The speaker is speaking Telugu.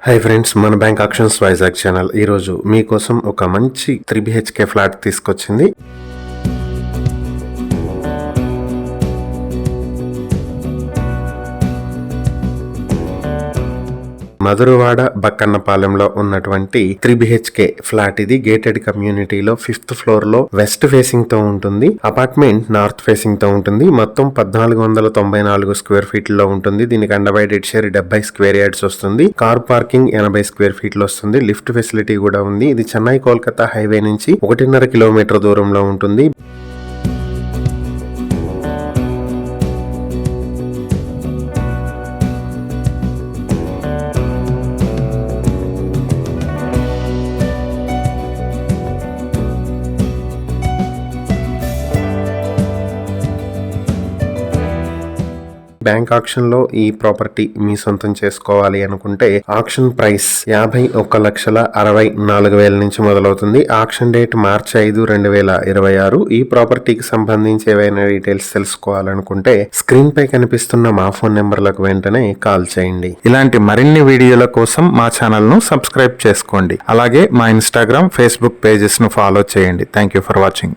హాయ్ ఫ్రెండ్స్, మన బ్యాంక్ ఆక్షన్స్ వైజాగ్ ఛానల్ ఈరోజు మీకోసం ఒక మంచి 3 BHK ఫ్లాట్ తీసుకొచ్చింది. మధురవాడ బక్కన్నపాలెంలో ఉన్నటువంటి 3 BHK ఫ్లాట్ ఇది. గేటెడ్ కమ్యూనిటీలో 5th ఫ్లోర్ లో వెస్ట్ ఫేసింగ్ తో ఉంటుంది. అపార్ట్మెంట్ నార్త్ ఫేసింగ్ తో ఉంటుంది. మొత్తం 1494 స్క్వేర్ ఫీట్ లో ఉంటుంది. దీనికి అన్డివైడెడ్ షేర్ 70 స్క్వేర్ యార్డ్స్ వస్తుంది. కార్ పార్కింగ్ 80 స్క్వేర్ ఫీట్ లో వస్తుంది. లిఫ్ట్ ఫెసిలిటీ కూడా ఉంది. ఇది చెన్నై కోల్కతా హైవే నుంచి 1.5 కిలోమీటర్ దూరంలో ఉంటుంది. బ్యాంక్ ఆక్షన్ లో ఈ ప్రాపర్టీ మీ సొంతం చేసుకోవాలి అనుకుంటే ఆక్షన్ ప్రైస్ 51,64,000 నుంచి మొదలవుతుంది. ఆక్షన్ డేట్ మార్చి 5, 2026. ఈ ప్రాపర్టీకి సంబంధించి ఏవైనా డీటెయిల్స్ తెలుసుకోవాలనుకుంటే స్క్రీన్ పై కనిపిస్తున్న మా ఫోన్ నెంబర్లకు వెంటనే కాల్ చేయండి. ఇలాంటి మరిన్ని వీడియోల కోసం మా ఛానల్ ను సబ్స్క్రైబ్ చేసుకోండి. అలాగే మా ఇన్స్టాగ్రామ్, ఫేస్బుక్ పేజెస్ ను ఫాలో చేయండి. Thank you for watching.